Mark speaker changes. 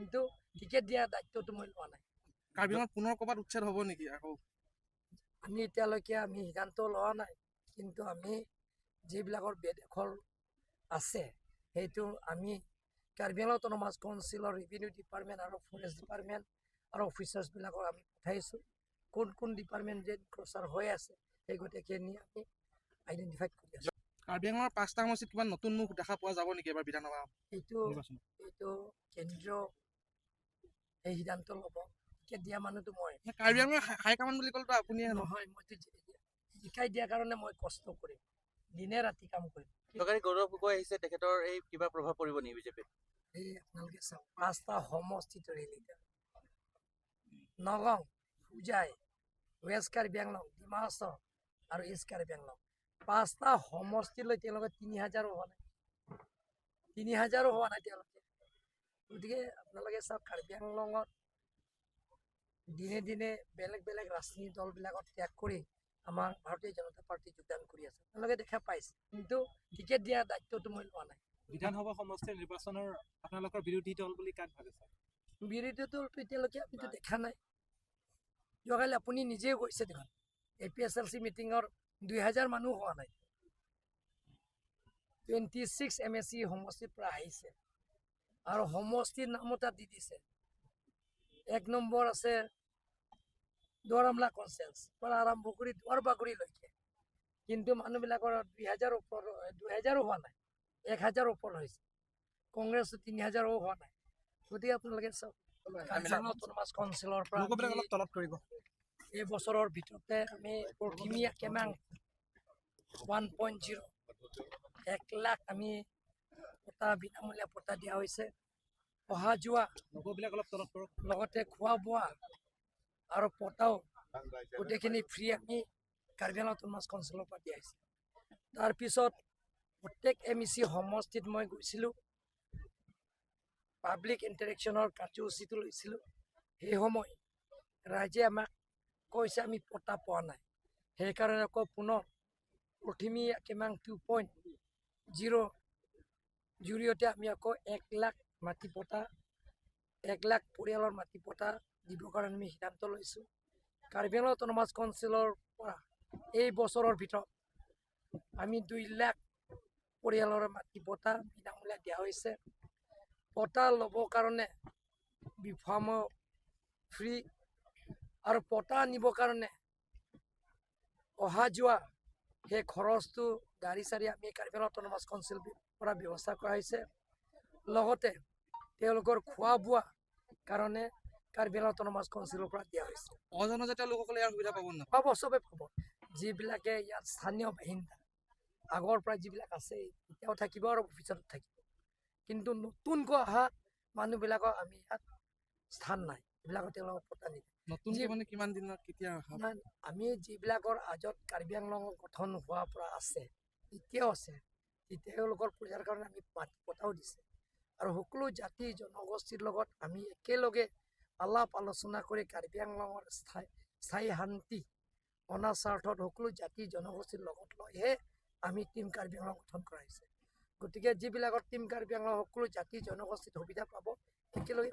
Speaker 1: কিন্তু টিকেট দিয়া দায়িত্বটো মই লোৱা নাই।
Speaker 2: কাৰ্বি আংলঙত পুনৰ ক'ৰবাত উচ্ছেদ হ'ব নেকি আকৌ?
Speaker 1: আমি এতিয়ালৈকে আমি সিদ্ধান্ত লোৱা নাই, কিন্তু আমি যিবিলাকৰ বেদখল আছে সেইটো আমি কাৰ্বি আংলং অট'নমাছ কাউন্সিলৰ ৰেভিনিউ ডিপাৰ্টমেণ্ট আৰু ফৰেষ্ট ডিপাৰ্টমেণ্ট আৰু অফিচাৰ্ছবিলাকক আমি পঠাইছোঁ। কোন কোন ডিপাৰ্টমেণ্ট যে ক্ৰচাৰ হৈ আছে সেই গোটেইখিনি আমি আইডেণ্টিফাই কৰি আছোঁ।
Speaker 2: কাৰ্বি আংলঙৰ 5টা সমষ্টিত কিবা নতুন মুখ দেখা পোৱা যাব নেকি এবাৰ বিধানসভা
Speaker 1: এইটো কেন্দ্ৰীয় সেই সিদ্ধান্ত ল'ব। টিকেট দিয়া মানুহটো মই
Speaker 2: কাৰ্বি আংলঙৰ হাইকমাণ্ড বুলি ক'লেতো আপুনিয়ে
Speaker 1: নহয়। মইতো শিকাই দিয়াৰ কাৰণে মই কষ্ট কৰিম, দিনে ৰাতি কাম কৰিম।
Speaker 3: চৰকাৰী গৌৰৱ গগৈ আহিছে, তেখেতৰ এই কিবা প্ৰভাৱ পৰিব নেকি বিজেপিত?
Speaker 1: এই আপোনালোকে চাওক, 5টা সমষ্টিত লিডাৰ নগাঁও, হোজাই, ৱেষ্ট কাৰ্বি আংলং, ডিমা হাছাও আৰু ইষ্ট কাৰ্বি আংলং 5টা সমষ্টিলৈ তেওঁলোকে 3000 হোৱা নাই, 3000 হোৱা নাই তেওঁলোকে। গতিকে আপোনালোকে চাওক, কাৰ্বি আংলঙত দিনে দিনে বেলেগ বেলেগ ৰাজনীতি দলবিলাকত ত্যাগ কৰি আমাৰ ভাৰতীয় জনতা পাৰ্টি যোগদান কৰি আছে, আপোনালোকে দেখা পাইছে। কিন্তু টিকেট দিয়া দায়িত্বটো মই লোৱা নাই।
Speaker 4: বিধানসভা সমষ্টিৰ নিৰ্বাচনৰ আপোনালোকৰ বিৰোধী দল বুলি কাক ভাবিছে?
Speaker 1: বিৰোধী দলটো এতিয়ালৈকে আমিতো দেখা নাই। যোৱাকালি আপুনি নিজেই কৈছে দেখোন, APSLC মিটিঙৰ 2000 মানুহ হোৱা নাই। 26 MSC সমষ্টিৰ পৰা আহিছে আৰু সমষ্টিৰ নাম এটা দি দিছে। 1 নম্বৰ আছে দৰামলা কনচেন্স পৰা আৰম্ভ কৰি দুৱাৰবাগুৰিলৈকে, কিন্তু মানুহবিলাকৰ 2000 হোৱা নাই, 1000 ওপৰ হৈছে। কংগ্ৰেছ 3000 হোৱা নাই। গতিকে আপোনালোকে চাওক, অট'নমাছ কাউন্সিলৰ পৰা
Speaker 2: অলপ তলত কৰিব।
Speaker 1: এই বছৰৰ ভিতৰতে আমি প্ৰথমীয়া কেমাং 1.0 1 লাখ আমি পটা বিনামূলীয়া পটা দিয়া হৈছে। অহা যোৱা
Speaker 4: অলপ তলত কৰক।
Speaker 1: লগতে খোৱা বোৱা আৰু পটাও গোটেইখিনি ফ্ৰী আমি কাৰ্বি আংলং অট'নমাছ কাউন্সিলৰ পৰা দিয়া হৈছে। তাৰপিছত প্ৰত্যেক MEC সমষ্টিত মই গৈছিলোঁ, পাব্লিক ইণ্টাৰেকশ্যনৰ কাৰ্যসূচীটো লৈছিলোঁ। সেই সময় ৰাইজে আমাক কৈছে আমি পটা পোৱা নাই, সেইকাৰণে আকৌ পুনৰ প্ৰথমীয়া কেমাং 2.0 জৰিয়তে আমি আকৌ 1 লাখ মাটি পটা, 1 লাখ পৰিয়ালৰ মাটি পটা দিবৰ কাৰণে আমি সিদ্ধান্ত লৈছোঁ। কাৰ্বি আংলং অট'নমাছ কাউন্সিলৰ পৰা এই বছৰৰ ভিতৰত আমি 2 লাখ পৰিয়ালৰ মাটি পটা বিনামূলীয়া দিয়া হৈছে। পটা ল'বৰ কাৰণে বিফাৰ্ম ফ্ৰী আৰু পটা আনিবৰ কাৰণে অহা যোৱা সেই খৰচটো গাড়ী চাড়ী আমি কাৰ্বি আংলং অট'নমাছ কাউন্সিলৰ পৰা ব্যৱস্থা কৰা হৈছে। লগতে তেওঁলোকৰ খোৱা বোৱা কাৰণে কাৰ্বি আংলং অট'নমাছ কাউন্সিলৰ পৰা দিয়া হৈছে।
Speaker 2: অজনজাতীয় লোকসকলে ইয়াৰ সুবিধা পাব নাপাব?
Speaker 1: পাব, চবে পাব। যিবিলাকে ইয়াত স্থানীয় বাসিন্দা আগৰ পৰা যিবিলাক আছে এতিয়াও থাকিব আৰু ভৱিষ্যত থাকিব, কিন্তু নতুনকৈ অহা মানুহবিলাকক আমি ইয়াত স্থান নাই, এইবিলাকক তেওঁলোকক পতা নিদিয়ে।
Speaker 2: নতুনকৈ মানে কিমান দিনত কেতিয়া
Speaker 1: আমি যিবিলাকৰ আজত কাৰ্বি আংলং গঠন হোৱাৰ পৰা আছে, এতিয়াও আছে, তেওঁলোকৰ পূজাৰ কাৰণে আমি মাটি পতাও দিছে। আৰু সকলো জাতি জনগোষ্ঠীৰ লগত আমি একেলগে আলাপ আলোচনা কৰি কাৰ্বি আংলঙৰ স্থায়ী শান্তি অনাৰ স্বাৰ্থত সকলো জাতি জনগোষ্ঠীৰ লগত লৈহে আমি টিম কাৰ্বি আংলং গঠন কৰা হৈছে। গতিকে যিবিলাকৰ টিম কাৰ্বি আংলং সকলো জাতি জনগোষ্ঠীত সুবিধা পাব, একেলগে